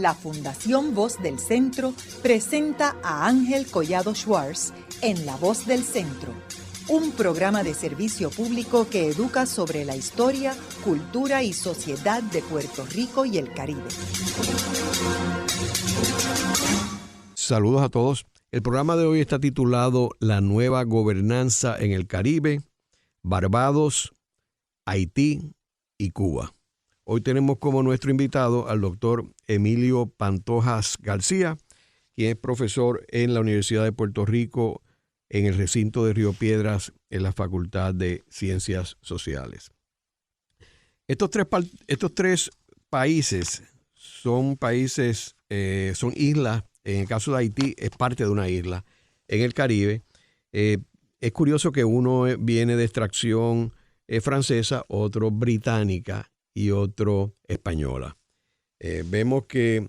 la Fundación Voz del Centro presenta a Ángel Collado Schwartz en La Voz del Centro, un programa de servicio público que educa sobre la historia, cultura y sociedad de Puerto Rico y el Caribe. Saludos a todos. El programa de hoy está titulado La nueva gobernanza en el Caribe, Barbados, Haití y Cuba. Hoy tenemos como nuestro invitado al doctor Emilio Pantojas García, quien es profesor en la Universidad de Puerto Rico en el recinto de Río Piedras en la Facultad de Ciencias Sociales. Estos tres países son islas. En el caso de Haití es parte de una isla en el Caribe. Es curioso que uno viene de extracción francesa, otro británica y otro española. Vemos que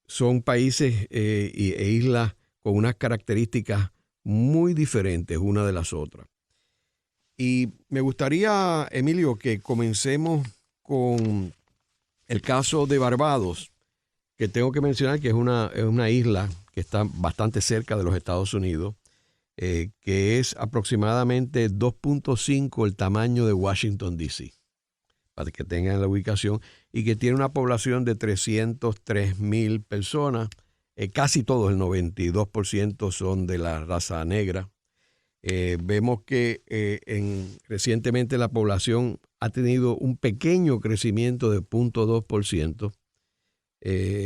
son países e islas con unas características muy diferentes una de las otras. Y me gustaría, Emilio, que comencemos con el caso de Barbados, que tengo que mencionar que es una isla que está bastante cerca de los Estados Unidos, que es aproximadamente 2.5 el tamaño de Washington, D.C., para que tengan la ubicación, y que tiene una población de 303,000 personas. Casi todos, el 92%, son de la raza negra. Vemos que recientemente la población ha tenido un pequeño crecimiento de 0.2%,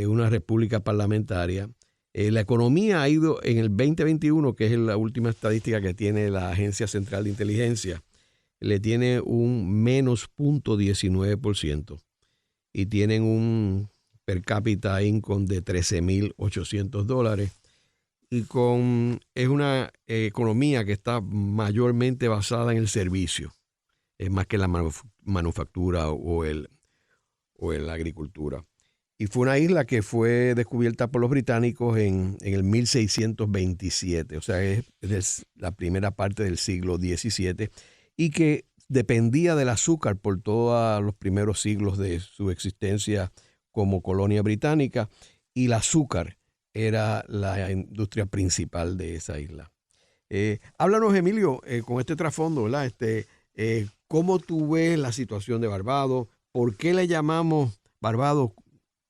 una república parlamentaria. La economía ha ido en el 2021, que es la última estadística que tiene la Agencia Central de Inteligencia, le tiene un menos 0.19% y tienen un per cápita income de $13,800 y es una economía que está mayormente basada en el servicio, es más que la manufactura o la agricultura. Y fue una isla que fue descubierta por los británicos en el 1627, o sea, es la primera parte del siglo XVII, y que dependía del azúcar por todos los primeros siglos de su existencia como colonia británica, y el azúcar era la industria principal de esa isla. Háblanos, Emilio, con este trasfondo, ¿verdad? ¿Cómo tú ves la situación de Barbados? ¿Por qué le llamamos Barbados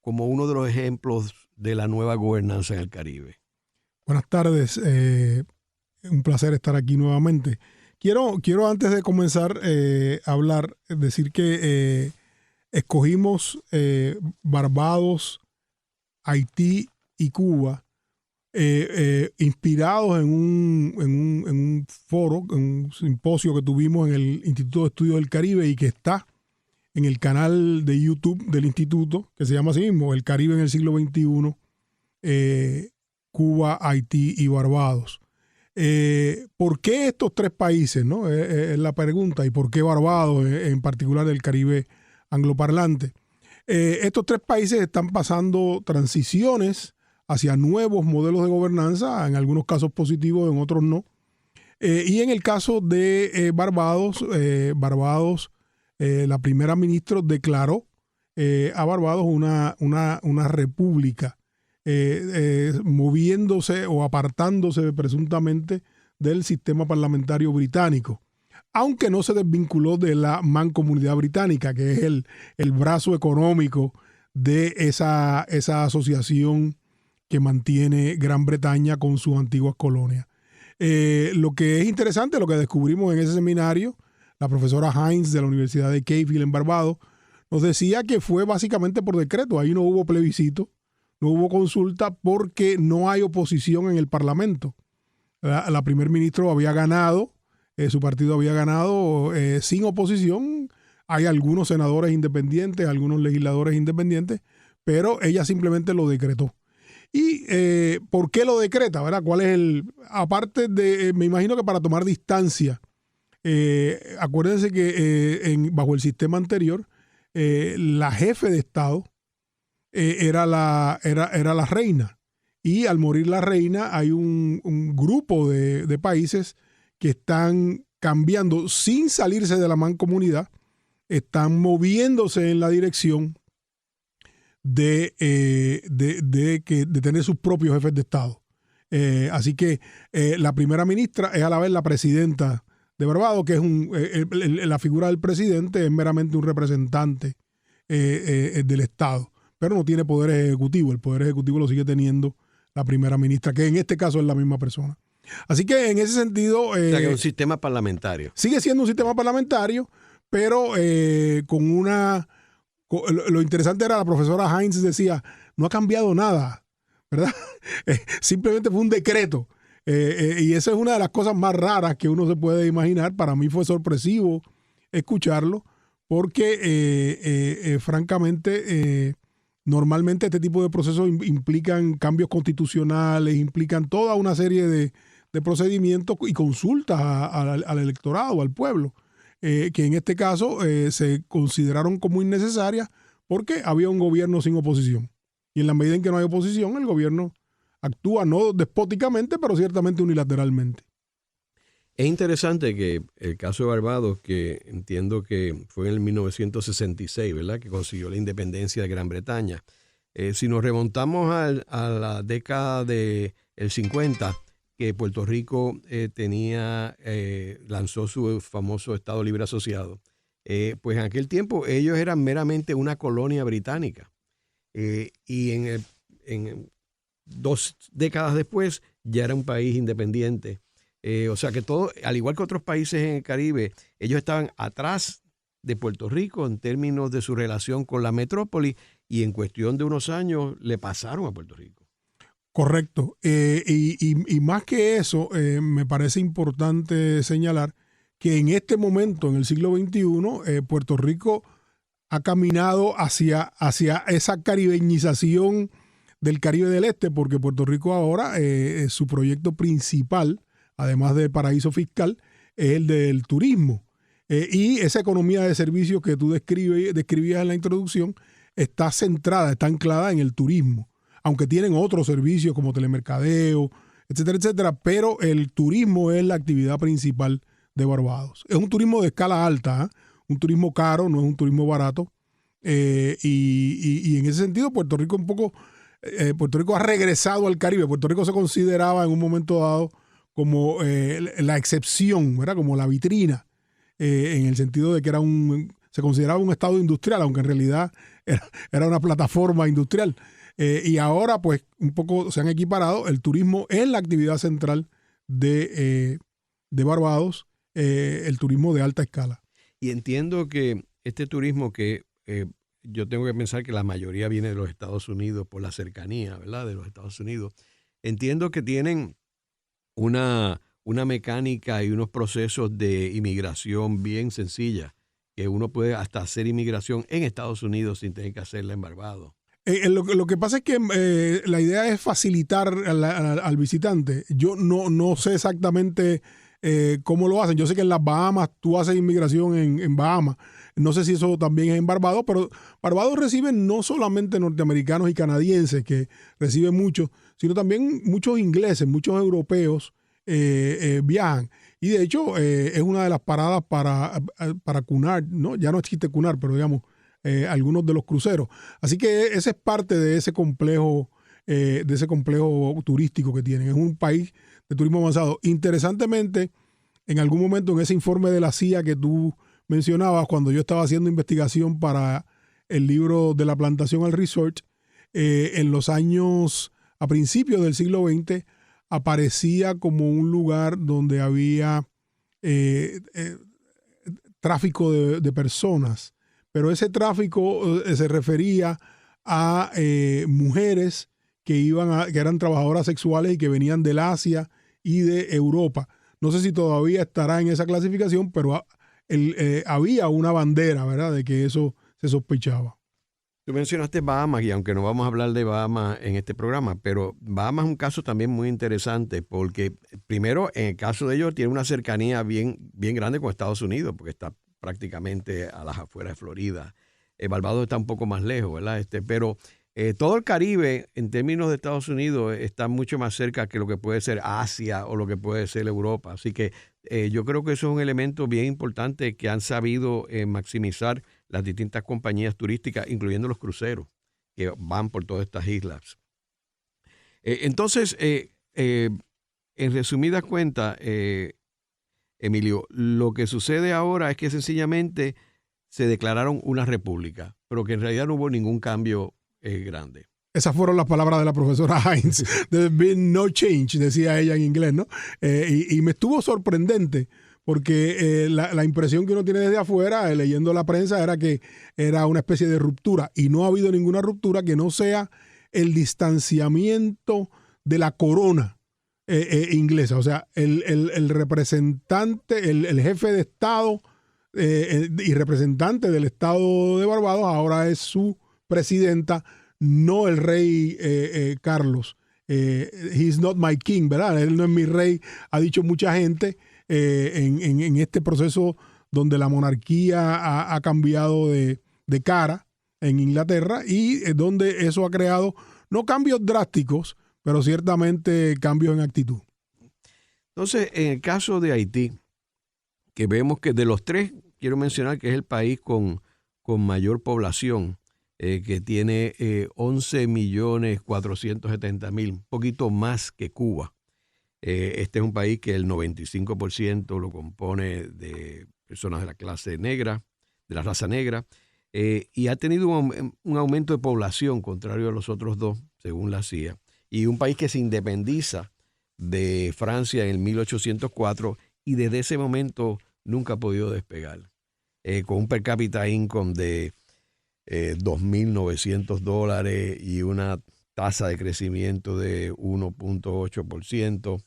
como uno de los ejemplos de la nueva gobernanza en el Caribe? Buenas tardes, un placer estar aquí nuevamente. Quiero antes de comenzar a hablar, decir que escogimos Barbados, Haití y Cuba inspirados en un foro, en un simposio que tuvimos en el Instituto de Estudios del Caribe y que está en el canal de YouTube del instituto, que se llama así mismo, El Caribe en el siglo XXI, Cuba, Haití y Barbados. ¿Por qué estos tres países, no? Es la pregunta. ¿Y por qué Barbados, en particular el Caribe angloparlante? Estos tres países están pasando transiciones hacia nuevos modelos de gobernanza, en algunos casos positivos, en otros no. Y en el caso de Barbados, la primera ministra declaró a Barbados una república, moviéndose o apartándose presuntamente del sistema parlamentario británico, aunque no se desvinculó de la Mancomunidad Británica, que es el brazo económico de esa asociación que mantiene Gran Bretaña con sus antiguas colonias. Lo que es interesante, lo que descubrimos en ese seminario, la profesora Hines de la Universidad de Cave Hill en Barbados nos decía que fue básicamente por decreto. Ahí no hubo plebiscito, no hubo consulta, porque no hay oposición en el Parlamento. La primer ministro había ganado, su partido había ganado sin oposición. Hay algunos senadores independientes, algunos legisladores independientes, pero ella simplemente lo decretó. ¿Y por qué lo decreta, verdad? ¿Cuál es aparte de, me imagino que para tomar distancia, acuérdense que bajo el sistema anterior, la jefe de Estado era la reina. Y al morir la reina hay un grupo de países que están cambiando sin salirse de la mancomunidad, están moviéndose en la dirección de tener sus propios jefes de Estado. Así que la primera ministra es a la vez la presidenta de Barbados, que es la figura del presidente es meramente un representante del Estado, pero no tiene poder ejecutivo. El poder ejecutivo lo sigue teniendo la primera ministra, que en este caso es la misma persona. Así que en ese sentido... o sea, que es un sistema parlamentario. Sigue siendo un sistema parlamentario, pero con una... Lo interesante era, la profesora Hines decía, no ha cambiado nada, ¿verdad? Simplemente fue un decreto. Y esa es una de las cosas más raras que uno se puede imaginar. Para mí fue sorpresivo escucharlo, porque francamente... normalmente este tipo de procesos implican cambios constitucionales, implican toda una serie de procedimientos y consultas al electorado, al pueblo, que en este caso se consideraron como innecesarias porque había un gobierno sin oposición. Y en la medida en que no hay oposición, el gobierno actúa no despóticamente, pero ciertamente unilateralmente. Es interesante que el caso de Barbados, que entiendo que fue en el 1966, ¿verdad?, que consiguió la independencia de Gran Bretaña. Si nos remontamos a la década del 50, que Puerto Rico lanzó su famoso Estado Libre Asociado, pues en aquel tiempo ellos eran meramente una colonia británica. Y en 2 décadas después ya era un país independiente. O sea que todo, al igual que otros países en el Caribe, ellos estaban atrás de Puerto Rico en términos de su relación con la metrópoli, y en cuestión de unos años le pasaron a Puerto Rico. Correcto. Y más que eso, me parece importante señalar que en este momento, en el siglo XXI, Puerto Rico ha caminado hacia esa caribeñización del Caribe del Este, porque Puerto Rico ahora, su proyecto principal, además del paraíso fiscal, es el del turismo. Y esa economía de servicios que tú describías en la introducción está centrada, está anclada en el turismo, aunque tienen otros servicios como telemercadeo, etcétera, etcétera, pero el turismo es la actividad principal de Barbados. Es un turismo de escala alta, un turismo caro, no es un turismo barato, y en ese sentido Puerto Rico Puerto Rico ha regresado al Caribe. Puerto Rico se consideraba en un momento dado como la excepción, ¿verdad?, como la vitrina, en el sentido de que se consideraba un estado industrial, aunque en realidad era una plataforma industrial. Y ahora, pues, un poco se han equiparado. El turismo es la actividad central de Barbados, el turismo de alta escala. Y entiendo que este turismo que yo tengo que pensar que la mayoría viene de los Estados Unidos por la cercanía, ¿verdad?, de los Estados Unidos. Entiendo que tienen una mecánica y unos procesos de inmigración bien sencilla, que uno puede hasta hacer inmigración en Estados Unidos sin tener que hacerla en Barbados. Lo que pasa es que la idea es facilitar al visitante. Yo no sé exactamente cómo lo hacen. Yo sé que en las Bahamas tú haces inmigración en Bahamas. No sé si eso también es en Barbados, pero Barbados recibe no solamente norteamericanos y canadienses, que recibe muchos, sino también muchos ingleses, muchos europeos viajan. Y de hecho es una de las paradas para Cunard, ¿no? Ya no existe Cunard, pero digamos algunos de los cruceros. Así que ese es parte de ese complejo turístico que tienen. Es un país de turismo avanzado. Interesantemente, en algún momento en ese informe de la CIA que tú mencionabas, cuando yo estaba haciendo investigación para el libro de la plantación al research, en los años, a principios del siglo XX, aparecía como un lugar donde había tráfico de personas, pero ese tráfico se refería a mujeres que eran trabajadoras sexuales y que venían del Asia y de Europa. No sé si todavía estará en esa clasificación, pero había una bandera, ¿verdad?, de que eso se sospechaba. Tú mencionaste Bahamas, y aunque no vamos a hablar de Bahamas en este programa, pero Bahamas es un caso también muy interesante porque, primero, en el caso de ellos tiene una cercanía bien, bien grande con Estados Unidos, porque está prácticamente a las afueras de Florida. Barbados está un poco más lejos, ¿verdad? Pero todo el Caribe, en términos de Estados Unidos, está mucho más cerca que lo que puede ser Asia o lo que puede ser Europa. Así que yo creo que eso es un elemento bien importante que han sabido maximizar las distintas compañías turísticas, incluyendo los cruceros, que van por todas estas islas. Entonces, en resumidas cuentas, Emilio, lo que sucede ahora es que sencillamente se declararon una república, pero que en realidad no hubo ningún cambio grande. Esas fueron las palabras de la profesora Hines. There's been no change, decía ella en inglés, ¿no? Y me estuvo sorprendente porque la impresión que uno tiene desde afuera, leyendo la prensa, era que era una especie de ruptura. Y no ha habido ninguna ruptura que no sea el distanciamiento de la corona inglesa. O sea, el representante, el jefe de Estado y representante del Estado de Barbados ahora es su presidenta, no el rey Carlos. He's not my king, ¿verdad? Él no es mi rey, ha dicho mucha gente en este proceso donde la monarquía ha cambiado de cara en Inglaterra y donde eso ha creado no cambios drásticos, pero ciertamente cambios en actitud. Entonces, en el caso de Haití, que vemos que de los tres, quiero mencionar que es el país con mayor población, que tiene 11.470.000, un poquito más que Cuba. Este es un país que el 95% lo compone de personas de la clase negra, de la raza negra, y ha tenido un aumento de población, contrario a los otros dos, según la CIA. Y un país que se independiza de Francia en el 1804 y desde ese momento nunca ha podido despegar. Con un per cápita income de $2.900 y una tasa de crecimiento de 1.8%.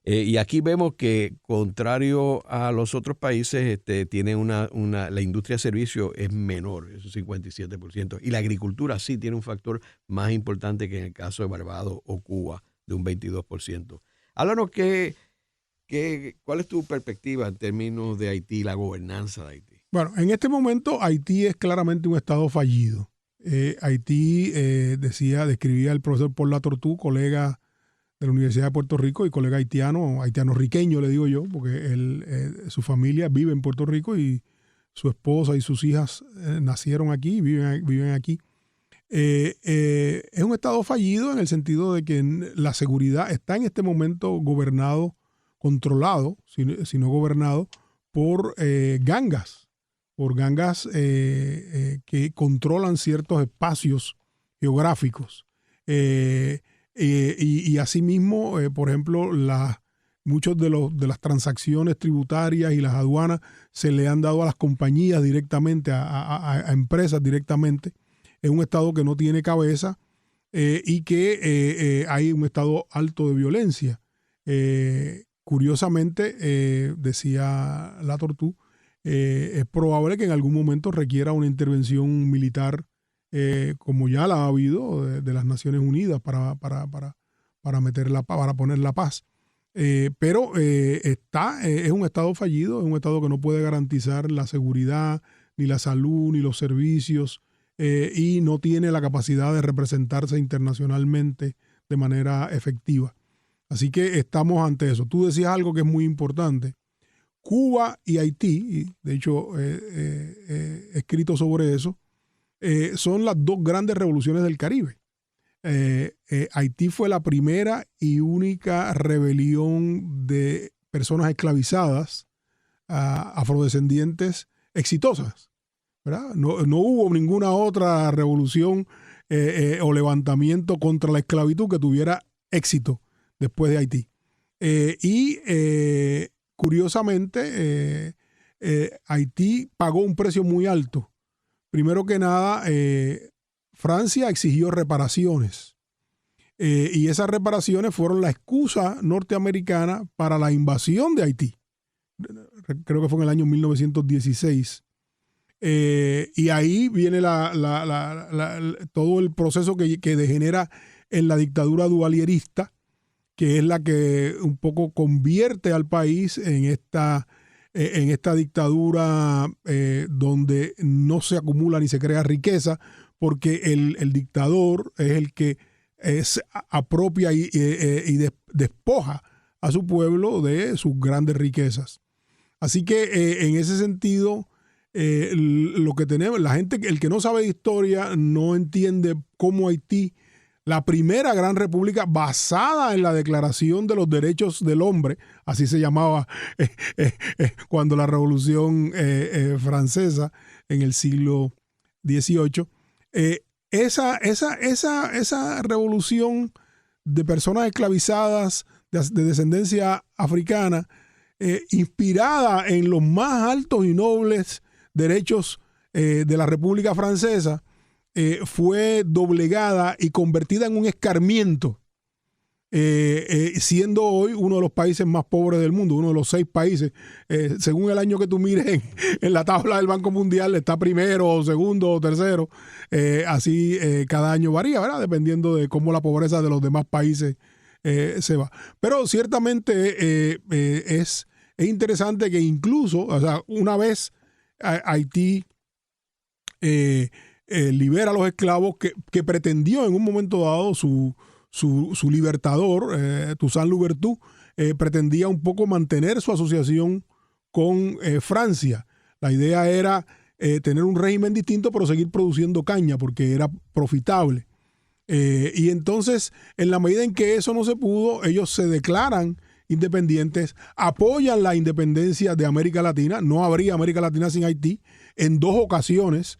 Y aquí vemos que, contrario a los otros países, tiene la industria de servicios es menor, es un 57%. Y la agricultura sí tiene un factor más importante que en el caso de Barbados o Cuba, de un 22%. Háblanos ¿cuál es tu perspectiva en términos de Haití, la gobernanza de Haití? Bueno, en este momento Haití es claramente un estado fallido. Haití, describía el profesor Paul Latortue, colega de la Universidad de Puerto Rico y colega haitiano-riqueño, le digo yo, porque su familia vive en Puerto Rico y su esposa y sus hijas nacieron aquí y viven aquí. Es un estado fallido en el sentido de que la seguridad está en este momento controlado, si no gobernado, por gangas que controlan ciertos espacios geográficos. Y asimismo, por ejemplo, muchos de las transacciones tributarias y las aduanas se le han dado a las compañías directamente, a empresas directamente. Es un estado que no tiene cabeza y que hay un estado alto de violencia. Curiosamente, decía Latortue, es probable que en algún momento requiera una intervención militar como ya la ha habido de las Naciones Unidas para poner la paz. Pero es un estado fallido, es un estado que no puede garantizar la seguridad, ni la salud, ni los servicios, y no tiene la capacidad de representarse internacionalmente de manera efectiva. Así que estamos ante eso. Tú decías algo que es muy importante. Cuba y Haití, y de hecho he escrito sobre eso, son las dos grandes revoluciones del Caribe. Haití fue la primera y única rebelión de personas esclavizadas afrodescendientes exitosas, ¿verdad? No hubo ninguna otra revolución o levantamiento contra la esclavitud que tuviera éxito después de Haití. Curiosamente, Haití pagó un precio muy alto. Primero que nada, Francia exigió reparaciones y esas reparaciones fueron la excusa norteamericana para la invasión de Haití. Creo que fue en el año 1916. Y ahí viene todo el proceso que degenera en la dictadura dualierista, que es la que un poco convierte al país en esta dictadura donde no se acumula ni se crea riqueza, porque el dictador es el que apropia y despoja a su pueblo de sus grandes riquezas. Así que en ese sentido, lo que tenemos, la gente, el que no sabe de historia no entiende cómo Haití, la primera gran república basada en la Declaración de los Derechos del Hombre, así se llamaba cuando la Revolución Francesa en el siglo XVIII, esa revolución de personas esclavizadas de descendencia africana, inspirada en los más altos y nobles derechos de la República Francesa, fue doblegada y convertida en un escarmiento, siendo hoy uno de los países más pobres del mundo, uno de los 6 países, según el año que tú mires en la tabla del Banco Mundial, está primero, o segundo o tercero, así cada año varía, ¿verdad? Dependiendo de cómo la pobreza de los demás países se va. Pero ciertamente es interesante que incluso, o sea, una vez Haití libera a los esclavos que pretendió en un momento dado su libertador, Toussaint Louverture, pretendía un poco mantener su asociación con Francia. La idea era tener un régimen distinto, pero seguir produciendo caña porque era profitable. Y entonces, en la medida en que eso no se pudo, ellos se declaran independientes, apoyan la independencia de América Latina. No habría América Latina sin Haití. En 2 ocasiones,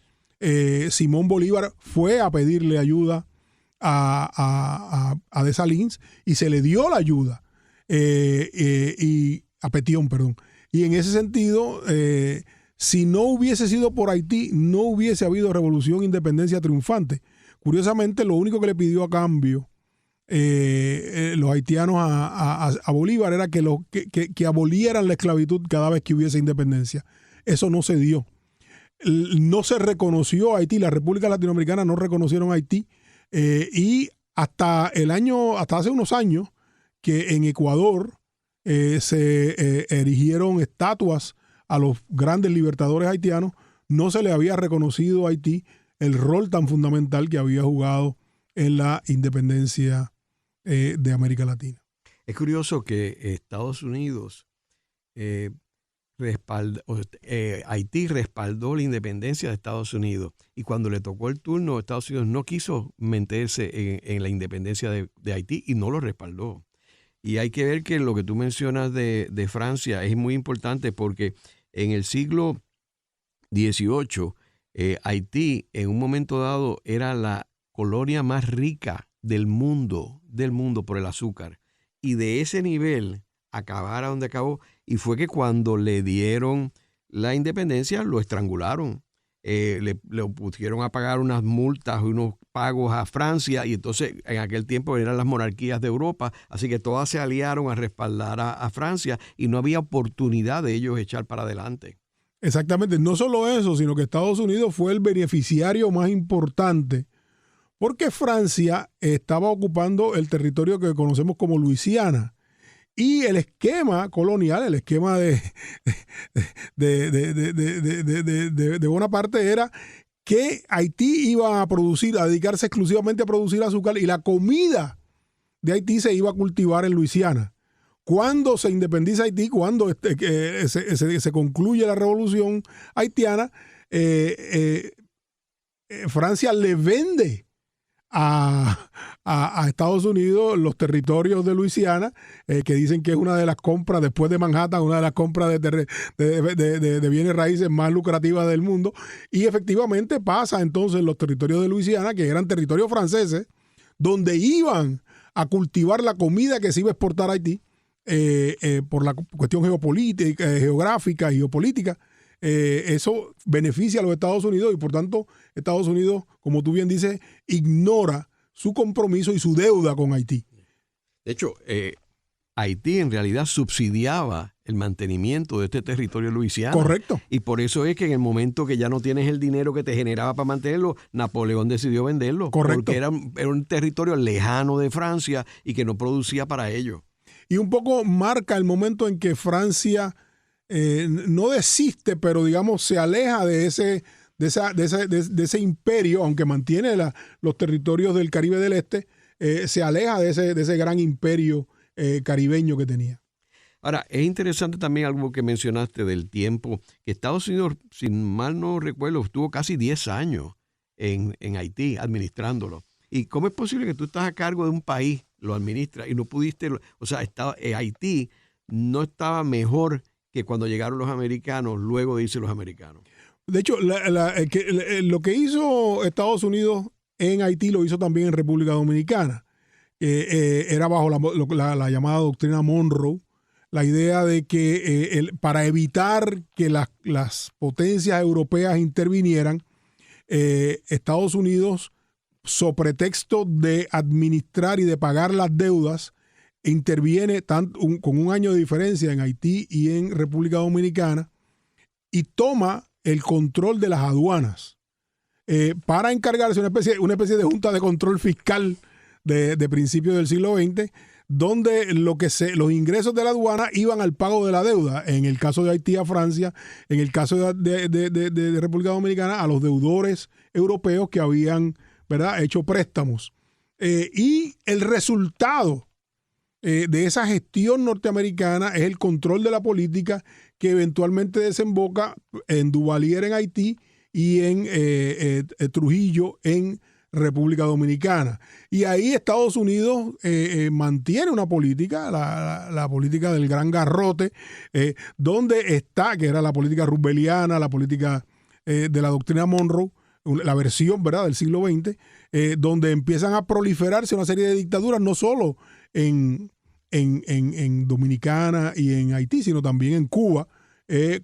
Simón Bolívar fue a pedirle ayuda a Dessalines y se le dio la ayuda, y a Petión, perdón. Y en ese sentido, si no hubiese sido por Haití, no hubiese habido revolución, independencia triunfante. Curiosamente, lo único que le pidió a cambio los haitianos a Bolívar era que abolieran la esclavitud cada vez que hubiese independencia. Eso no se dio. No se reconoció a Haití, las repúblicas latinoamericanas no reconocieron a Haití, y hasta hace unos años que en Ecuador se erigieron estatuas a los grandes libertadores haitianos, no se le había reconocido a Haití el rol tan fundamental que había jugado en la independencia de América Latina. Es curioso que Estados Unidos, Haití respaldó la independencia de Estados Unidos, y cuando le tocó el turno, Estados Unidos no quiso meterse en la independencia de Haití y no lo respaldó. Y hay que ver que lo que tú mencionas de Francia es muy importante, porque en el siglo XVIII, Haití en un momento dado era la colonia más rica del mundo por el azúcar. Y de ese nivel acabar a donde acabó, y fue que cuando le dieron la independencia lo estrangularon. Le pusieron a pagar unas multas, unos pagos a Francia, y entonces en aquel tiempo eran las monarquías de Europa, así que todas se aliaron a respaldar a Francia, y no había oportunidad de ellos echar para adelante. Exactamente, no solo eso, sino que Estados Unidos fue el beneficiario más importante, porque Francia estaba ocupando el territorio que conocemos como Luisiana. Y el esquema colonial, el esquema de Bonaparte era que Haití iba a dedicarse exclusivamente a producir azúcar, y la comida de Haití se iba a cultivar en Luisiana. Cuando se independiza Haití, cuando se concluye la revolución haitiana, Francia le vende a Estados Unidos los territorios de Luisiana, que dicen que es una de las compras, después de Manhattan, una de las compras de bienes raíces más lucrativas del mundo. Y efectivamente pasa entonces los territorios de Luisiana, que eran territorios franceses, donde iban a cultivar la comida que se iba a exportar a Haití, por la cuestión geográfica y geopolítica. Eso beneficia a los Estados Unidos, y por tanto Estados Unidos, como tú bien dices, ignora su compromiso y su deuda con Haití. De hecho, Haití en realidad subsidiaba el mantenimiento de este territorio luisiano. Correcto. Y por eso es que en el momento que ya no tienes el dinero que te generaba para mantenerlo, Napoleón decidió venderlo. Correcto. Porque era un territorio lejano de Francia y que no producía para ello. Y un poco marca el momento en que Francia no desiste, pero digamos se aleja de ese imperio, aunque mantiene los territorios del Caribe del Este, se aleja de ese gran imperio caribeño que tenía. Ahora, es interesante también algo que mencionaste del tiempo, que Estados Unidos, sin mal no recuerdo, estuvo casi 10 años en Haití administrándolo. ¿Y cómo es posible que tú estás a cargo de un país, lo administras y no pudiste, o sea, Haití no estaba mejor que cuando llegaron los americanos, luego de irse los americanos? De hecho, lo que hizo Estados Unidos en Haití lo hizo también en República Dominicana. Era bajo la llamada doctrina Monroe, la idea de que para evitar que las potencias europeas intervinieran, Estados Unidos, so pretexto de administrar y de pagar las deudas, interviene con un año de diferencia en Haití y en República Dominicana y toma el control de las aduanas para encargarse una especie de junta de control fiscal de principios del siglo XX, donde los ingresos de la aduana iban al pago de la deuda. En el caso de Haití a Francia, en el caso de República Dominicana a los deudores europeos que habían, ¿verdad?, hecho préstamos. Y el resultado de esa gestión norteamericana es el control de la política que eventualmente desemboca en Duvalier en Haití y en Trujillo en República Dominicana. Y ahí Estados Unidos mantiene una política, la política del gran garrote, donde está, que era la política rooseveliana, la política de la doctrina Monroe, la versión, ¿verdad?, del siglo XX, donde empiezan a proliferarse una serie de dictaduras, no solo en Dominicana y en Haití, sino también en Cuba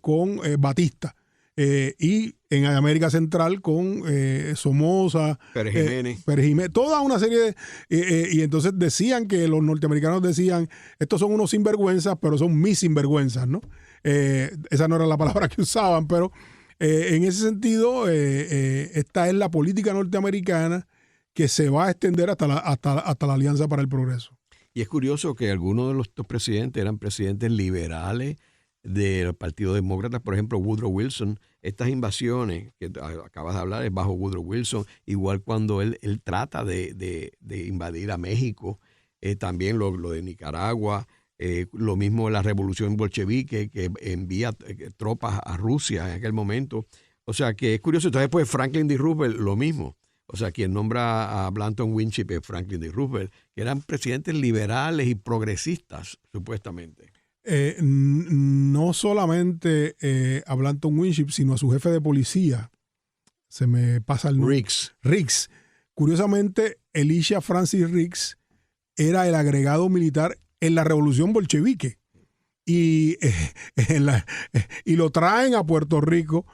con Batista. Y en América Central con Somoza, Pérez Jiménez, toda una serie de... y entonces decían que los norteamericanos decían, estos son unos sinvergüenzas, pero son mis sinvergüenzas, ¿no? Esa no era la palabra que usaban, pero en ese sentido, esta es la política norteamericana que se va a extender hasta la Alianza para el Progreso. Y es curioso que algunos de estos presidentes eran presidentes liberales del Partido Demócrata, por ejemplo, Woodrow Wilson. Estas invasiones que acabas de hablar es bajo Woodrow Wilson, igual cuando él trata de invadir a México, también lo de Nicaragua, lo mismo la revolución bolchevique que envía tropas a Rusia en aquel momento. O sea que es curioso. Entonces después Franklin D. Roosevelt lo mismo. O sea, quien nombra a Blanton Winship es Franklin D. Roosevelt, que eran presidentes liberales y progresistas, supuestamente. No solamente a Blanton Winship, sino a su jefe de policía. Se me pasa el nombre. Riggs. Curiosamente, Elisha Francis Riggs era el agregado militar en la revolución bolchevique. Y lo traen a Puerto Rico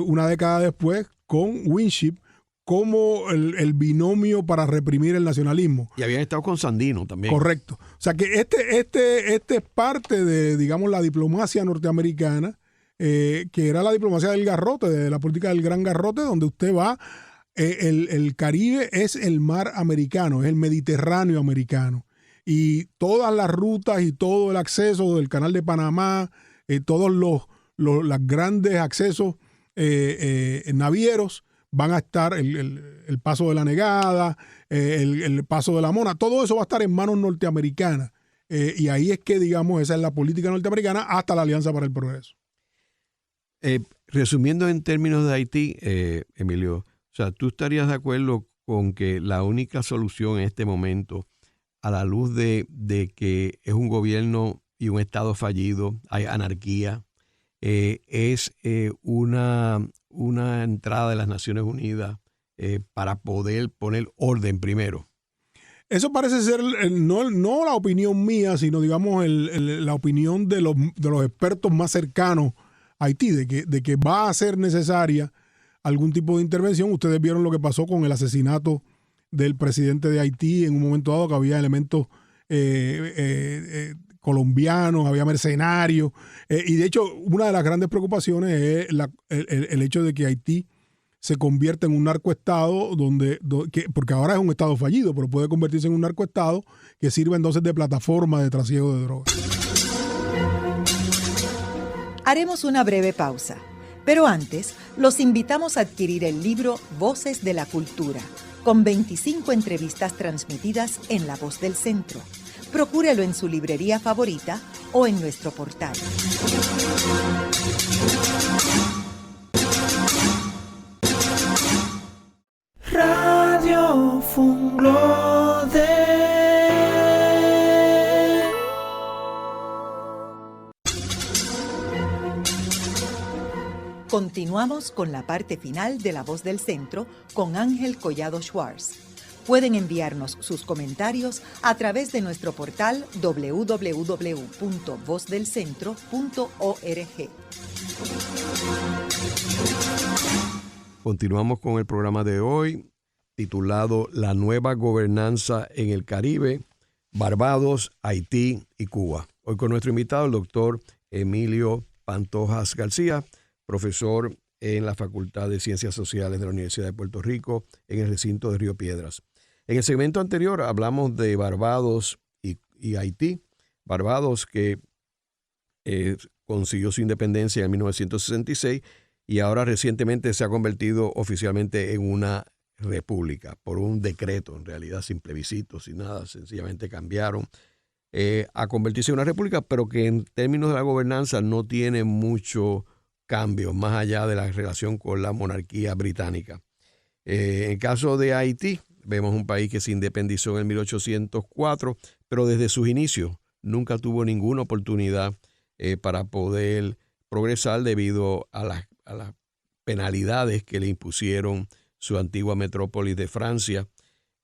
una década después con Winship como el binomio para reprimir el nacionalismo. Y habían estado con Sandino también. Correcto. O sea que este es parte de, digamos, la diplomacia norteamericana, que era la diplomacia del garrote, de la política del gran garrote, donde usted va, el Caribe es el mar americano, es el Mediterráneo americano. Y todas las rutas y todo el acceso del Canal de Panamá, todos los grandes accesos navieros, van a estar el paso de la Negada, el paso de la Mona, todo eso va a estar en manos norteamericanas. Y ahí es que, digamos, esa es la política norteamericana hasta la Alianza para el Progreso. Resumiendo en términos de Haití, Emilio, o sea, ¿tú estarías de acuerdo con que la única solución en este momento, a la luz de que es un gobierno y un Estado fallido, hay anarquía, es una entrada de las Naciones Unidas para poder poner orden primero? Eso parece ser no la opinión mía, sino, digamos, la opinión de los expertos más cercanos a Haití, de que va a ser necesaria algún tipo de intervención. Ustedes vieron lo que pasó con el asesinato del presidente de Haití en un momento dado, que había elementos colombianos, había mercenarios, y de hecho una de las grandes preocupaciones es el hecho de que Haití se convierta en un narcoestado, porque ahora es un estado fallido, pero puede convertirse en un narcoestado que sirva entonces de plataforma de trasiego de drogas. Haremos una breve pausa, pero antes los invitamos a adquirir el libro Voces de la Cultura, con 25 entrevistas transmitidas en La Voz del Centro, Procúrelo en su librería favorita o en nuestro portal. Radio Funglode. Continuamos con la parte final de La Voz del Centro con Ángel Collado Schwartz. Pueden enviarnos sus comentarios a través de nuestro portal www.vozdelcentro.org. Continuamos con el programa de hoy, titulado La nueva gobernanza en el Caribe, Barbados, Haití y Cuba. Hoy con nuestro invitado, el doctor Emilio Pantojas García, profesor en la Facultad de Ciencias Sociales de la Universidad de Puerto Rico, en el recinto de Río Piedras. En el segmento anterior hablamos de Barbados y Haití. Barbados, que consiguió su independencia en 1966 y ahora recientemente se ha convertido oficialmente en una república por un decreto, en realidad sin plebiscito, sin nada, sencillamente cambiaron a convertirse en una república, pero que en términos de la gobernanza no tiene mucho cambio más allá de la relación con la monarquía británica. En el caso de Haití, vemos un país que se independizó en 1804, pero desde sus inicios nunca tuvo ninguna oportunidad para poder progresar debido a las penalidades que le impusieron su antigua metrópolis de Francia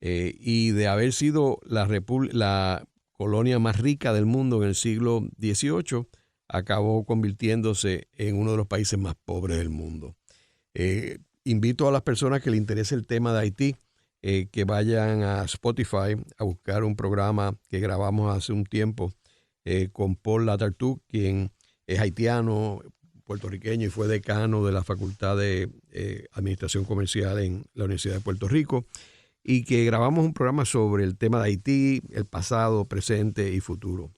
y de haber sido la colonia más rica del mundo en el siglo XVIII, acabó convirtiéndose en uno de los países más pobres del mundo. Invito a las personas que les interese el tema de Haití que vayan a Spotify a buscar un programa que grabamos hace un tiempo con Paul Latartú, quien es haitiano, puertorriqueño y fue decano de la Facultad de Administración Comercial en la Universidad de Puerto Rico, y que grabamos un programa sobre el tema de Haití, el pasado, presente y futuro.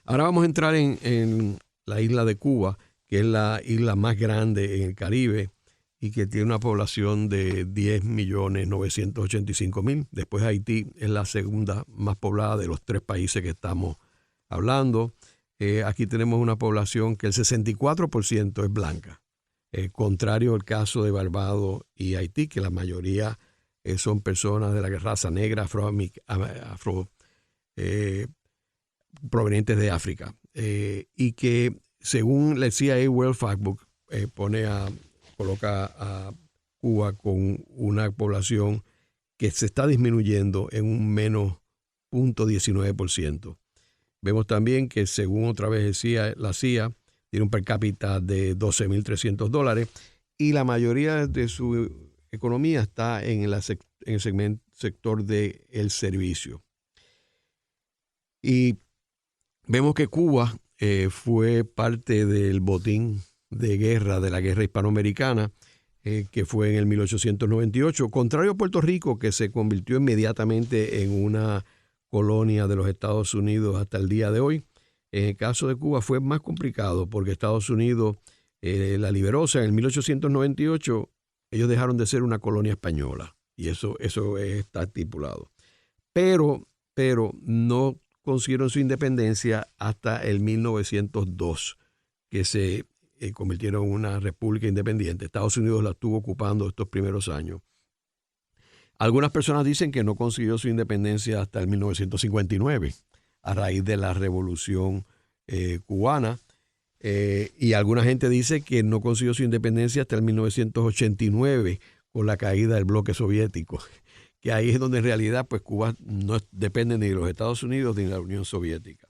Ahora vamos a entrar en la isla de Cuba, que es la isla más grande en el Caribe y que tiene una población de 10.985.000. Después Haití es la segunda más poblada de los tres países que estamos hablando. Aquí tenemos una población que el 64% es blanca, contrario al caso de Barbados y Haití, que la mayoría son personas de la raza negra, provenientes de África, y que según la CIA World Factbook coloca a Cuba con una población que se está disminuyendo en un menos 0.19%. Vemos también que según otra vez decía la CIA, tiene un per cápita de $12,300 y la mayoría de su economía está en el sector del servicio. Y vemos que Cuba fue parte del botín de guerra de la guerra hispanoamericana, que fue en el 1898, contrario a Puerto Rico, que se convirtió inmediatamente en una colonia de los Estados Unidos hasta el día de hoy. En el caso de Cuba fue más complicado porque Estados Unidos la liberó. O sea, en el 1898 ellos dejaron de ser una colonia española y eso está estipulado. Pero no consiguieron su independencia hasta el 1902, que se convirtieron en una república independiente. Estados Unidos la estuvo ocupando estos primeros años. Algunas personas dicen que no consiguió su independencia hasta el 1959, a raíz de la Revolución cubana. Y alguna gente dice que no consiguió su independencia hasta el 1989, con la caída del bloque soviético. Que ahí es donde en realidad pues Cuba no depende ni de los Estados Unidos ni de la Unión Soviética.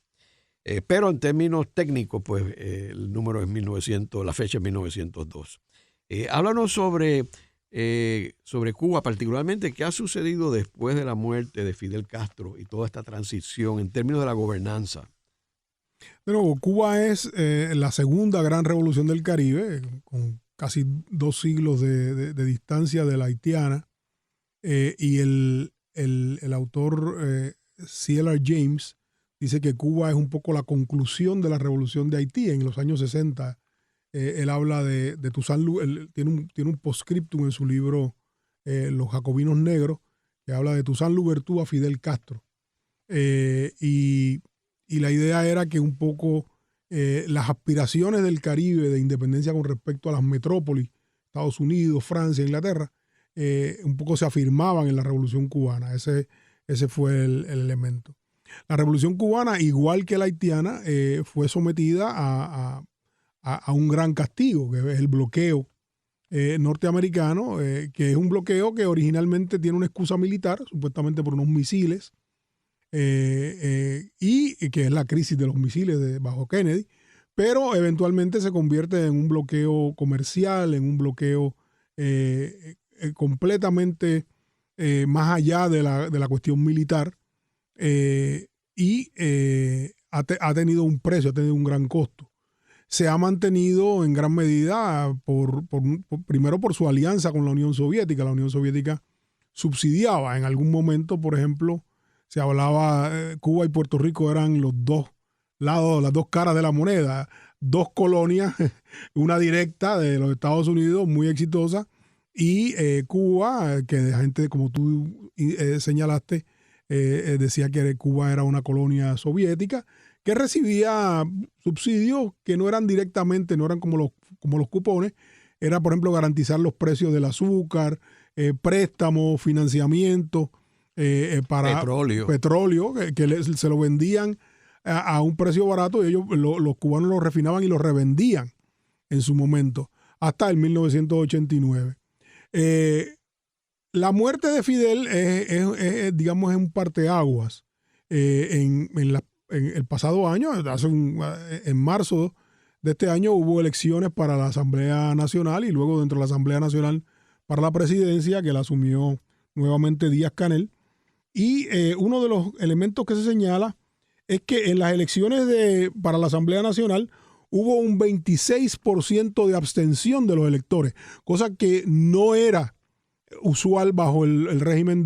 Pero en términos técnicos, pues el número es la fecha es 1902. Háblanos sobre Cuba, particularmente qué ha sucedido después de la muerte de Fidel Castro y toda esta transición en términos de la gobernanza. De nuevo, Cuba es la segunda gran revolución del Caribe, con casi 2 siglos de distancia de la haitiana. Y el autor C.L.R. James dice que Cuba es un poco la conclusión de la revolución de Haití. En los años 60, él habla de Toussaint Louverture, tiene un postscriptum en su libro Los Jacobinos Negros, que habla de Toussaint Louverture a Fidel Castro. y la idea era que un poco las aspiraciones del Caribe de independencia con respecto a las metrópolis, Estados Unidos, Francia, Inglaterra, un poco se afirmaban en la Revolución Cubana. Ese fue el elemento. La Revolución Cubana, igual que la haitiana, fue sometida a un gran castigo, que es el bloqueo norteamericano, que es un bloqueo que originalmente tiene una excusa militar, supuestamente por unos misiles, y que es la crisis de los misiles bajo Kennedy, pero eventualmente se convierte en un bloqueo comercial, en un bloqueo completamente más allá de la cuestión militar, y ha tenido un precio, ha tenido un gran costo. Se ha mantenido en gran medida primero por su alianza con la Unión Soviética. La Unión Soviética subsidiaba en algún momento, por ejemplo, se hablaba, Cuba y Puerto Rico eran los dos lados, las dos caras de la moneda, dos colonias, una directa de los Estados Unidos muy exitosa, y Cuba, que la gente, como tú señalaste, decía que Cuba era una colonia soviética que recibía subsidios que no eran directamente, no eran como los cupones, era, por ejemplo, garantizar los precios del azúcar, préstamos, financiamiento para petróleo que se lo vendían a un precio barato, y ellos, los cubanos lo refinaban y lo revendían en su momento, hasta el 1989. La muerte de Fidel digamos, es un parteaguas. En el pasado año, en marzo de este año, hubo elecciones para la Asamblea Nacional y luego dentro de la Asamblea Nacional para la presidencia, que la asumió nuevamente Díaz-Canel. Y uno de los elementos que se señala es que en las elecciones para la Asamblea Nacional hubo un 26% de abstención de los electores, cosa que no era usual bajo el régimen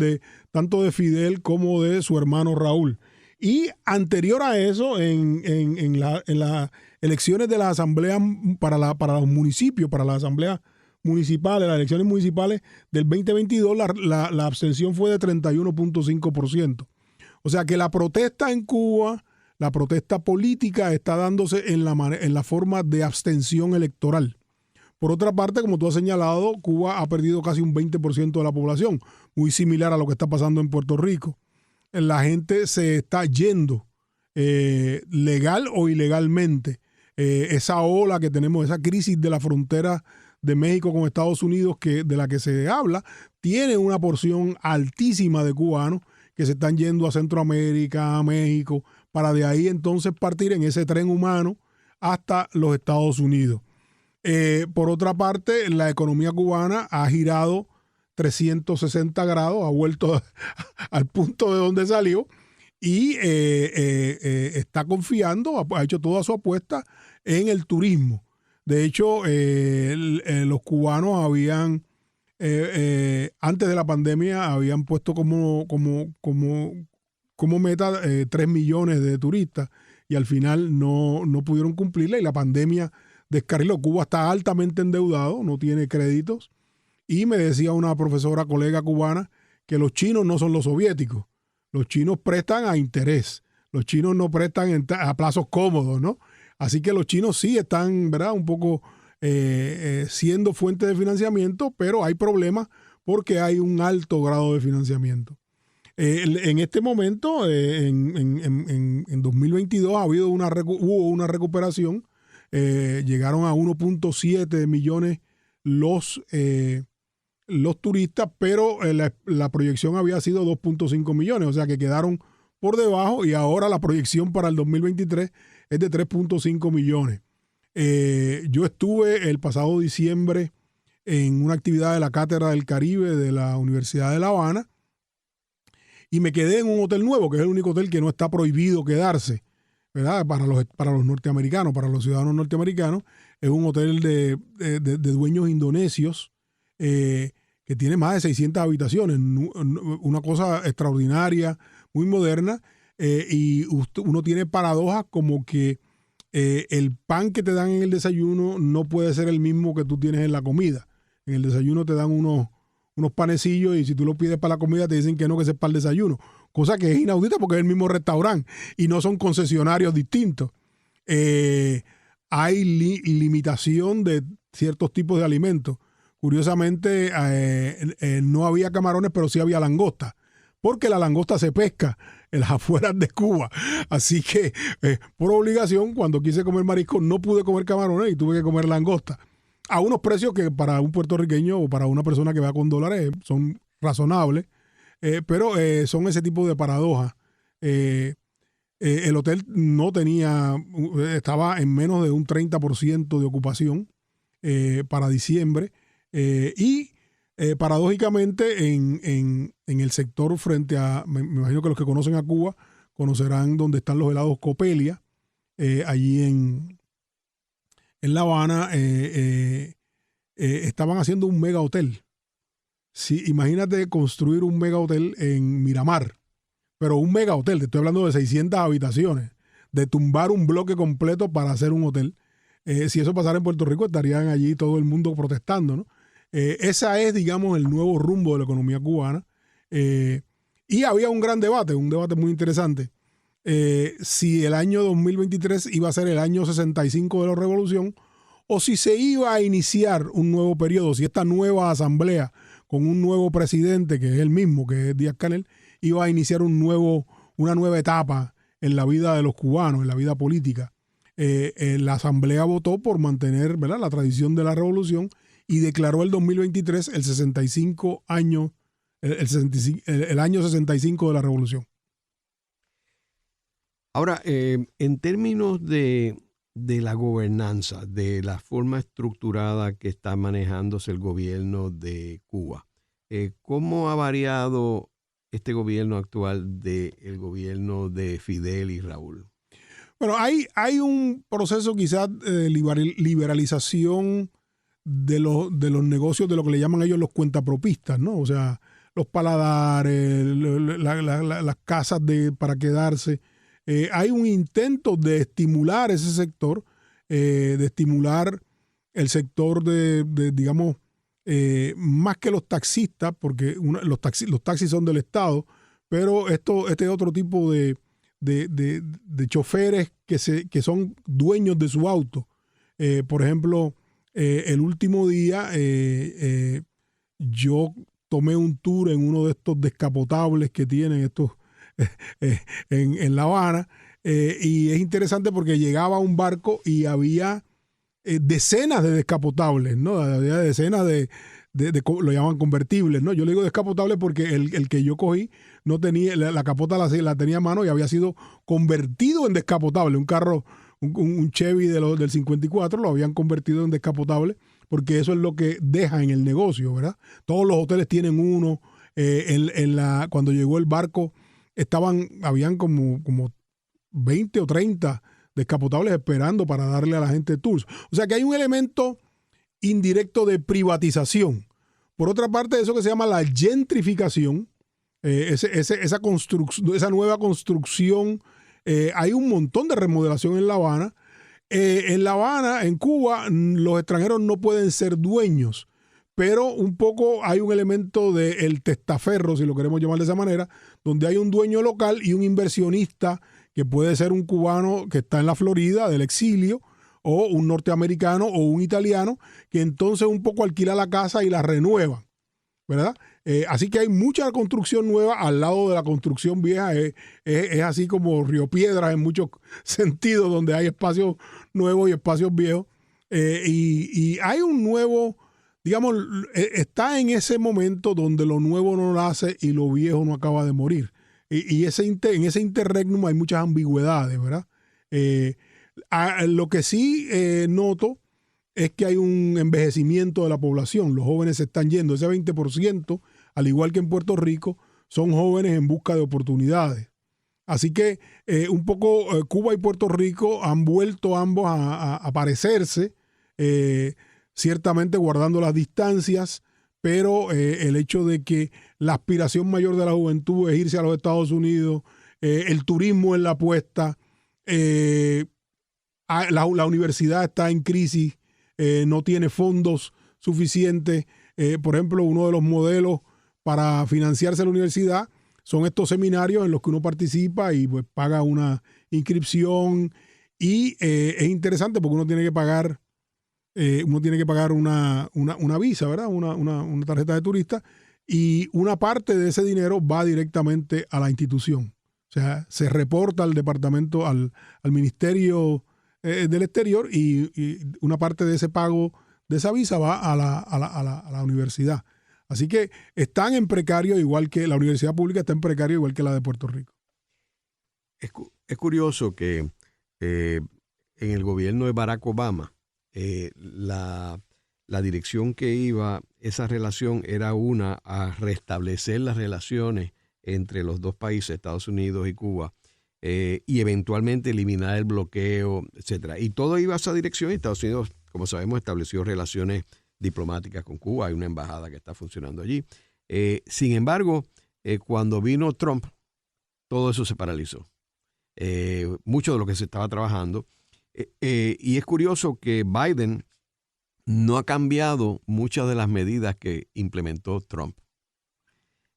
tanto de Fidel como de su hermano Raúl. Y anterior a eso, en las elecciones de la Asamblea para los municipios, para las asambleas municipales, las elecciones municipales del 2022, la abstención fue de 31.5%. O sea que la protesta en Cuba, la protesta política, está dándose en la forma de abstención electoral. Por otra parte, como tú has señalado, Cuba ha perdido casi un 20% de la población, muy similar a lo que está pasando en Puerto Rico. La gente se está yendo, legal o ilegalmente. Esa ola que tenemos, esa crisis de la frontera de México con Estados Unidos, de la que se habla, tiene una porción altísima de cubanos que se están yendo a Centroamérica, a México, para de ahí entonces partir en ese tren humano hasta los Estados Unidos. Por otra parte, la economía cubana ha girado 360 grados, ha vuelto al punto de donde salió y está confiando, ha hecho toda su apuesta en el turismo. De hecho, los cubanos habían, antes de la pandemia, habían puesto como meta 3 millones de turistas y al final no pudieron cumplirla y la pandemia descarriló. Cuba está altamente endeudado, no tiene créditos. Y me decía una profesora colega cubana que los chinos no son los soviéticos. Los chinos prestan a interés. Los chinos no prestan a plazos cómodos, ¿no? Así que los chinos sí están, ¿verdad?, un poco siendo fuente de financiamiento, pero hay problemas porque hay un alto grado de financiamiento. En este momento, en 2022, hubo una recuperación. Llegaron a 1.7 millones los turistas, pero la proyección había sido 2.5 millones, o sea que quedaron por debajo y ahora la proyección para el 2023 es de 3.5 millones. Yo estuve el pasado diciembre en una actividad de la Cátedra del Caribe de la Universidad de La Habana y me quedé en un hotel nuevo, que es el único hotel que no está prohibido quedarse, ¿verdad? Para los norteamericanos, para los ciudadanos norteamericanos. Es un hotel de dueños indonesios, que tiene más de 600 habitaciones, una cosa extraordinaria, muy moderna, y uno tiene paradojas como que el pan que te dan en el desayuno no puede ser el mismo que tú tienes en la comida. En el desayuno te dan unos unos panecillos y si tú lo pides para la comida te dicen que no, que ese es para el desayuno. Cosa que es inaudita porque es el mismo restaurante y no son concesionarios distintos. Hay limitación de ciertos tipos de alimentos. Curiosamente, no había camarones, pero sí había langosta, porque la langosta se pesca en las afueras de Cuba. Así que, por obligación, cuando quise comer marisco, no pude comer camarones y tuve que comer langosta. A unos precios que para un puertorriqueño o para una persona que va con dólares son razonables, pero son ese tipo de paradojas. El hotel estaba en menos de un 30% de ocupación para diciembre. Y paradójicamente en el sector frente a, me imagino que los que conocen a Cuba conocerán donde están los helados Copelia, allí en La Habana, estaban haciendo un mega hotel. Sí, imagínate construir un mega hotel en Miramar, pero un mega hotel, te estoy hablando de 600 habitaciones, de tumbar un bloque completo para hacer un hotel. Si eso pasara en Puerto Rico, estarían allí todo el mundo protestando, ¿no? Esa es, digamos, el nuevo rumbo de la economía cubana. Y había un gran debate, un debate muy interesante. Si el año 2023 iba a ser el año 65 de la revolución o si se iba a iniciar un nuevo periodo, si esta nueva asamblea con un nuevo presidente, que es el mismo, que es Díaz-Canel, iba a iniciar una nueva etapa en la vida de los cubanos, en la vida política. La asamblea votó por mantener, ¿verdad?, la tradición de la revolución y declaró el 2023 el 65 año, el año 65 de la revolución. Ahora, en términos de la gobernanza, de la forma estructurada que está manejándose el gobierno de Cuba, ¿cómo ha variado este gobierno actual del gobierno de Fidel y Raúl? Bueno, hay un proceso quizás de liberalización de los negocios, de lo que le llaman ellos los cuentapropistas, ¿no? O sea, los paladares, las casas para quedarse. Hay un intento de estimular ese sector, de estimular el sector digamos, más que los taxistas, porque los taxis son del Estado, pero este otro tipo de choferes que son dueños de su auto. Por ejemplo, el último día yo tomé un tour en uno de estos descapotables que tienen estos en La Habana, y es interesante porque llegaba a un barco y había decenas de descapotables, ¿no? Había decenas lo llaman convertibles, ¿no? Yo le digo descapotables porque el que yo cogí no tenía, la capota la tenía a mano y había sido convertido en descapotable. Un carro, un Chevy del 54 lo habían convertido en descapotable porque eso es lo que deja en el negocio, ¿verdad? Todos los hoteles tienen uno. Cuando llegó el barco habían como 20 o 30 descapotables esperando para darle a la gente tours. O sea que hay un elemento indirecto de privatización. Por otra parte, eso que se llama la gentrificación, esa nueva construcción, hay un montón de remodelación en La Habana. En La Habana, en Cuba, los extranjeros no pueden ser dueños, pero un poco hay un elemento del testaferro, si lo queremos llamar de esa manera, donde hay un dueño local y un inversionista que puede ser un cubano que está en la Florida del exilio, o un norteamericano o un italiano, que entonces un poco alquila la casa y la renueva, ¿verdad? Así que hay mucha construcción nueva al lado de la construcción vieja. Es así como Río Piedras en muchos sentidos, donde hay espacios nuevos y espacios viejos. Y hay un nuevo, digamos, está en ese momento donde lo nuevo no nace y lo viejo no acaba de morir. Y en ese interregnum hay muchas ambigüedades, ¿verdad? Lo que sí noto es que hay un envejecimiento de la población. Los jóvenes se están yendo. Ese 20%, al igual que en Puerto Rico, son jóvenes en busca de oportunidades. Así que un poco Cuba y Puerto Rico han vuelto ambos a parecerse, ciertamente guardando las distancias, pero el hecho de que la aspiración mayor de la juventud es irse a los Estados Unidos, el turismo en la apuesta, la universidad está en crisis, no tiene fondos suficientes, por ejemplo, uno de los modelos para financiarse la universidad son estos seminarios en los que uno participa y pues paga una inscripción y es interesante porque uno tiene que pagar una visa, ¿verdad? Una tarjeta de turista, y una parte de ese dinero va directamente a la institución. O sea, se reporta al departamento, al Ministerio del Exterior, y una parte de ese pago de esa visa va a la universidad. Así que están en precario, igual que la universidad pública está en precario, igual que la de Puerto Rico. Es curioso que en el gobierno de Barack Obama, la dirección que iba esa relación era a restablecer las relaciones entre los dos países, Estados Unidos y Cuba, y eventualmente eliminar el bloqueo, etcétera. Y todo iba a esa dirección, y Estados Unidos, como sabemos, estableció relaciones diplomáticas con Cuba. Hay una embajada que está funcionando allí. Sin embargo, cuando vino Trump, todo eso se paralizó. Mucho de lo que se estaba trabajando. Y es curioso que Biden no ha cambiado muchas de las medidas que implementó Trump.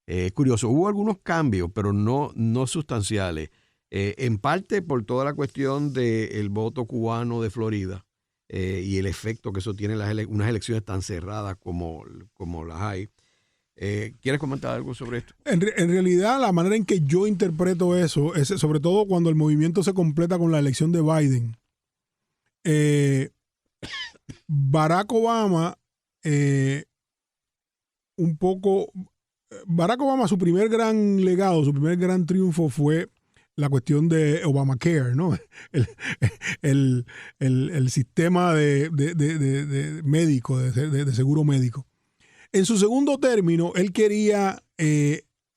Es curioso, hubo algunos cambios, pero no sustanciales. En parte por toda la cuestión del voto cubano de Florida y el efecto que eso tiene en unas elecciones tan cerradas como las hay. ¿Quieres comentar algo sobre esto? En realidad, la manera en que yo interpreto eso es sobre todo cuando el movimiento se completa con la elección de Biden. Barack Obama, su primer gran legado, su primer gran triunfo fue la cuestión de Obamacare, ¿no? El sistema de médico, de seguro médico. En su segundo término, él quería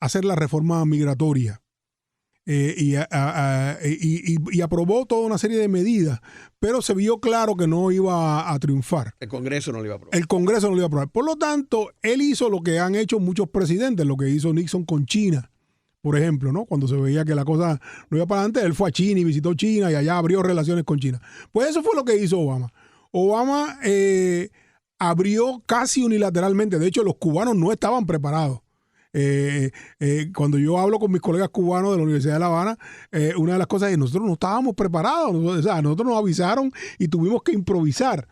hacer la reforma migratoria y aprobó toda una serie de medidas, pero se vio claro que no iba a triunfar. El Congreso no lo iba a aprobar. El Congreso no lo iba a aprobar. Por lo tanto, él hizo lo que han hecho muchos presidentes, lo que hizo Nixon con China, por ejemplo, ¿no? Cuando se veía que la cosa no iba para adelante, él fue a China y visitó China y allá abrió relaciones con China. Pues eso fue lo que hizo Obama. Obama abrió casi unilateralmente. De hecho, los cubanos no estaban preparados. Cuando yo hablo con mis colegas cubanos de la Universidad de La Habana, una de las cosas es que nosotros no estábamos preparados. O sea, nosotros nos avisaron y tuvimos que improvisar.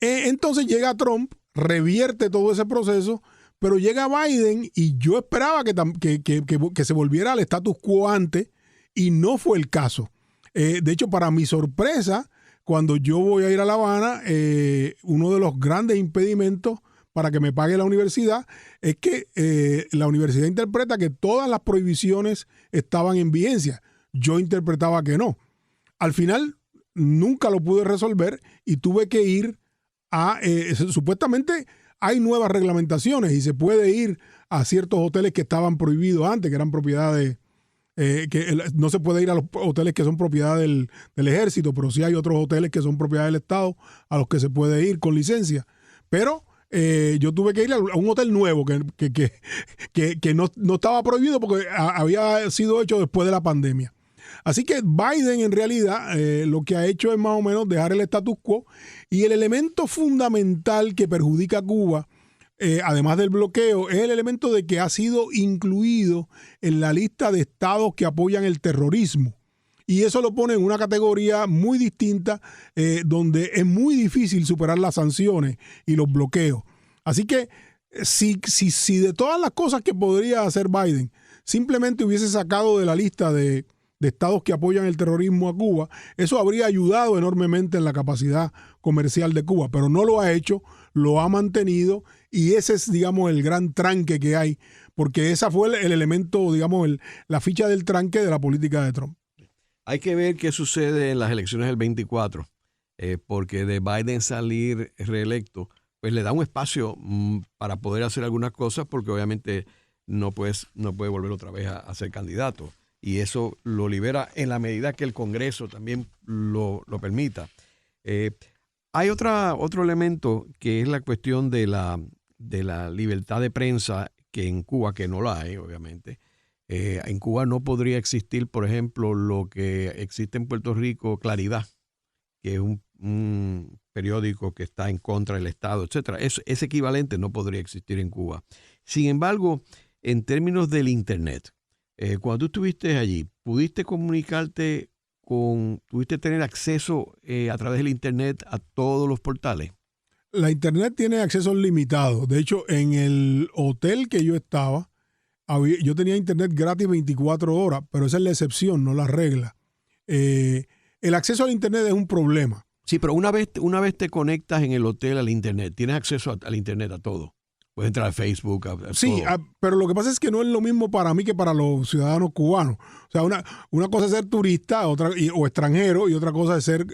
Entonces llega Trump, revierte todo ese proceso, pero llega Biden y yo esperaba que se volviera al status quo antes, y no fue el caso. De hecho, para mi sorpresa, cuando yo voy a ir a La Habana, uno de los grandes impedimentos para que me pague la universidad es que la universidad interpreta que todas las prohibiciones estaban en vigencia. Yo interpretaba que no. Al final nunca lo pude resolver y tuve que ir supuestamente hay nuevas reglamentaciones y se puede ir a ciertos hoteles que estaban prohibidos antes, que eran propiedad no se puede ir a los hoteles que son propiedad del ejército, pero sí hay otros hoteles que son propiedad del Estado a los que se puede ir con licencia. Pero yo tuve que ir a un hotel nuevo que no estaba prohibido porque había sido hecho después de la pandemia. Así que Biden en realidad lo que ha hecho es más o menos dejar el status quo, y el elemento fundamental que perjudica a Cuba, además del bloqueo, es el elemento de que ha sido incluido en la lista de estados que apoyan el terrorismo. Y eso lo pone en una categoría muy distinta, donde es muy difícil superar las sanciones y los bloqueos. Así que si de todas las cosas que podría hacer Biden, simplemente hubiese sacado de la lista de estados que apoyan el terrorismo a Cuba, eso habría ayudado enormemente en la capacidad comercial de Cuba, pero no lo ha hecho, lo ha mantenido, y ese es, digamos, el gran tranque que hay, porque esa fue el elemento, digamos, la ficha del tranque de la política de Trump. Hay que ver qué sucede en las elecciones del 24, porque de Biden salir reelecto, pues le da un espacio para poder hacer algunas cosas, porque obviamente no puede volver otra vez a ser candidato. Y eso lo libera en la medida que el Congreso también lo permita. Hay otro elemento que es la cuestión de la libertad de prensa, que en Cuba, que no la hay, obviamente. En Cuba no podría existir, por ejemplo, lo que existe en Puerto Rico, Claridad, que es un periódico que está en contra del Estado, etcétera. Ese equivalente no podría existir en Cuba. Sin embargo, en términos del Internet, cuando tú estuviste allí, ¿pudiste comunicarte pudiste tener acceso a través del Internet a todos los portales? La Internet tiene acceso limitado. De hecho, en el hotel que yo estaba, yo tenía Internet gratis 24 horas, pero esa es la excepción, no la regla. El acceso al Internet es un problema. Sí, pero una vez te conectas en el hotel al Internet, tienes acceso al Internet a todo. Puedes entrar a Facebook, a sí, todo. Pero lo que pasa es que no es lo mismo para mí que para los ciudadanos cubanos. O sea, una cosa es ser turista o extranjero y otra cosa es ser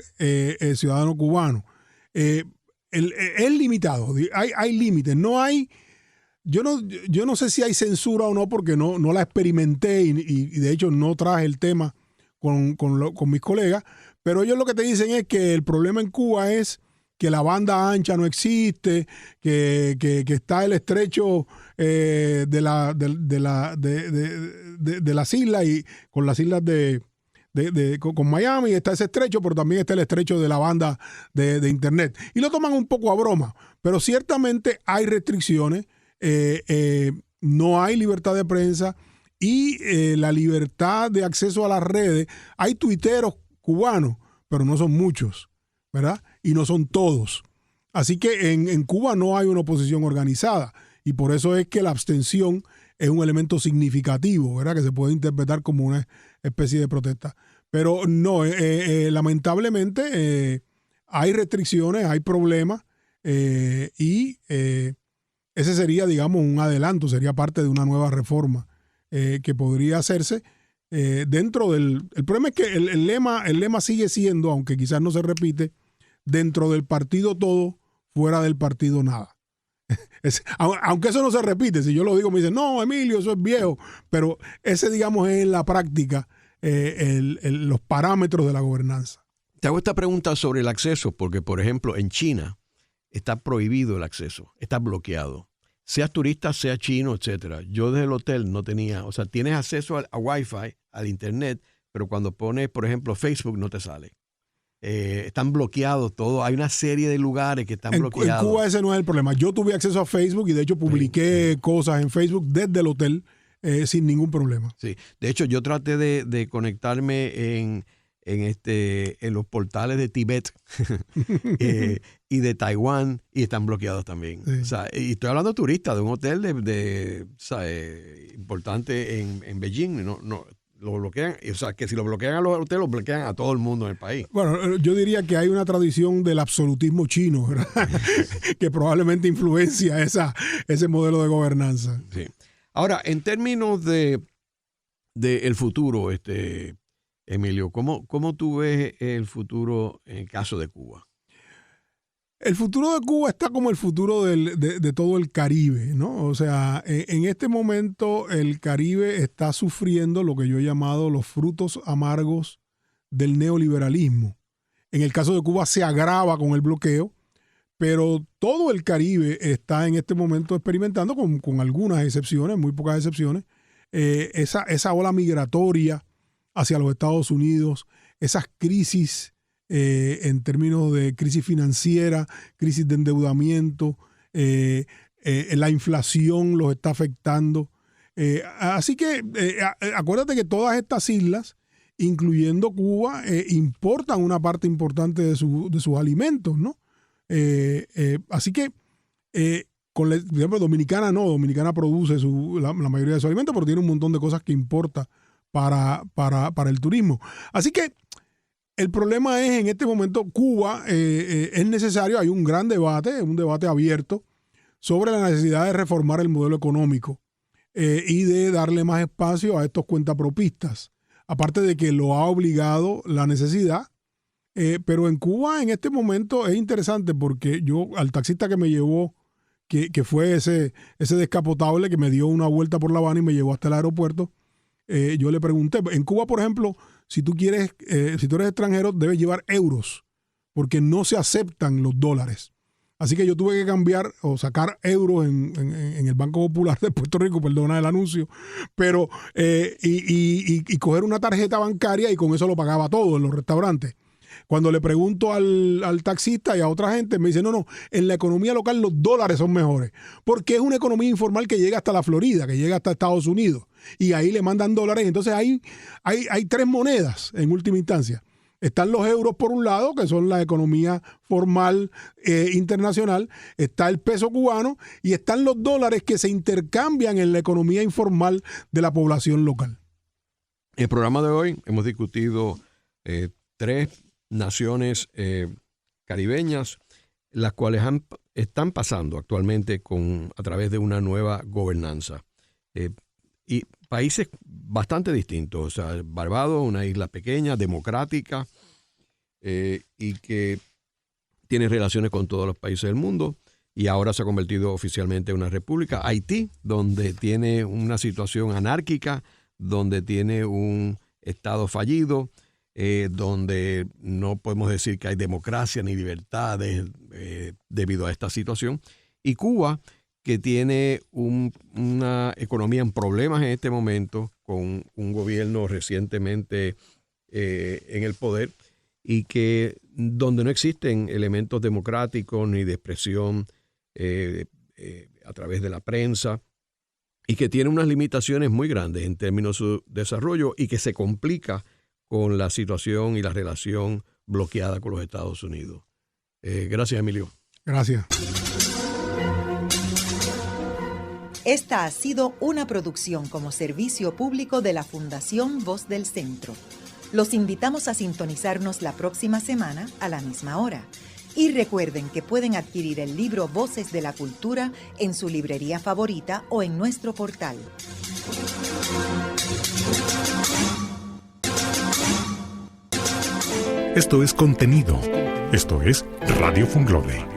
ciudadano cubano. Es limitado, hay límites. No hay, yo no sé si hay censura o no porque no la experimenté y de hecho no traje el tema con mis colegas, pero ellos lo que te dicen es que el problema en Cuba es que la banda ancha no existe, que está el estrecho de las islas y con las islas con Miami está ese estrecho, pero también está el estrecho de la banda de Internet. Y lo toman un poco a broma, pero ciertamente hay restricciones, no hay libertad de prensa y la libertad de acceso a las redes. Hay tuiteros cubanos, pero no son muchos, ¿verdad? Y no son todos. Así que en Cuba no hay una oposición organizada y por eso es que la abstención es un elemento significativo, ¿verdad? Que se puede interpretar como una especie de protesta. Pero no, lamentablemente hay restricciones, hay problemas y ese sería, digamos, un adelanto, sería parte de una nueva reforma que podría hacerse dentro del... El problema es que el lema sigue siendo, aunque quizás no se repite, dentro del partido todo, fuera del partido nada. Aunque eso no se repite, si yo lo digo me dicen, no, Emilio, eso es viejo, pero ese, digamos, es en la práctica los parámetros de la gobernanza. Te hago esta pregunta sobre el acceso, porque, por ejemplo, en China está prohibido el acceso, está bloqueado. Seas turista, sea chino, etcétera. Yo desde el hotel no tenía, o sea, tienes acceso a Wi-Fi, al Internet, pero cuando pones, por ejemplo, Facebook no te sale. Están bloqueados todos. Hay una serie de lugares que están bloqueados. En Cuba ese no es el problema. Yo tuve acceso a Facebook y de hecho publiqué cosas en Facebook desde el hotel sin ningún problema. Sí. De hecho, yo traté de conectarme en los portales de Tibet y de Taiwán y están bloqueados también. Sí. O sea, y estoy hablando de turistas, de un hotel importante en Beijing. No lo bloquean, o sea, que si lo bloquean a los hoteles, lo bloquean a todo el mundo en el país. Bueno, yo diría que hay una tradición del absolutismo chino, ¿verdad? Que probablemente influencia ese modelo de gobernanza. Sí. Ahora, en términos de el futuro, Emilio, ¿cómo tú ves el futuro en el caso de Cuba? El futuro de Cuba está como el futuro de todo el Caribe, ¿no? O sea, en este momento el Caribe está sufriendo lo que yo he llamado los frutos amargos del neoliberalismo. En el caso de Cuba se agrava con el bloqueo, pero todo el Caribe está en este momento experimentando, con algunas excepciones, muy pocas excepciones, esa ola migratoria hacia los Estados Unidos, esas crisis en términos de crisis financiera, crisis de endeudamiento, la inflación los está afectando. Así que acuérdate que todas estas islas, incluyendo Cuba, importan una parte importante de sus alimentos, ¿no? Así que, por ejemplo, Dominicana produce la mayoría de sus alimentos, pero tiene un montón de cosas que importa para el turismo. Así que el problema es, en este momento, Cuba es necesario, hay un gran debate, un debate abierto sobre la necesidad de reformar el modelo económico y de darle más espacio a estos cuentapropistas. Aparte de que lo ha obligado la necesidad, pero en Cuba en este momento es interesante porque yo, al taxista que me llevó, que fue ese descapotable que me dio una vuelta por La Habana y me llevó hasta el aeropuerto, yo le pregunté, en Cuba, por ejemplo, si tú eres extranjero, debes llevar euros, porque no se aceptan los dólares. Así que yo tuve que cambiar o sacar euros en el Banco Popular de Puerto Rico, perdona el anuncio, pero y coger una tarjeta bancaria y con eso lo pagaba todo en los restaurantes. Cuando le pregunto al taxista y a otra gente, me dice, no, en la economía local los dólares son mejores, porque es una economía informal que llega hasta la Florida, que llega hasta Estados Unidos, y ahí le mandan dólares. Entonces hay 3 monedas en última instancia. Están los euros por un lado, que son la economía formal internacional, está el peso cubano y están los dólares que se intercambian en la economía informal de la población local. En el programa de hoy hemos discutido 3 naciones caribeñas, las cuales están pasando actualmente a través de una nueva gobernanza. Y países bastante distintos. O sea, Barbados, una isla pequeña, democrática, y que tiene relaciones con todos los países del mundo, y ahora se ha convertido oficialmente en una república. Haití, donde tiene una situación anárquica, donde tiene un estado fallido, donde no podemos decir que hay democracia ni libertades debido a esta situación. Y Cuba, que tiene una economía en problemas en este momento, con un gobierno recientemente en el poder, y que donde no existen elementos democráticos ni de expresión a través de la prensa, y que tiene unas limitaciones muy grandes en términos de su desarrollo, y que se complica con la situación y la relación bloqueada con los Estados Unidos. Gracias, Emilio. Gracias. Esta ha sido una producción como servicio público de la Fundación Voz del Centro. Los invitamos a sintonizarnos la próxima semana a la misma hora. Y recuerden que pueden adquirir el libro Voces de la Cultura en su librería favorita o en nuestro portal. Esto es contenido. Esto es Radio Funglode.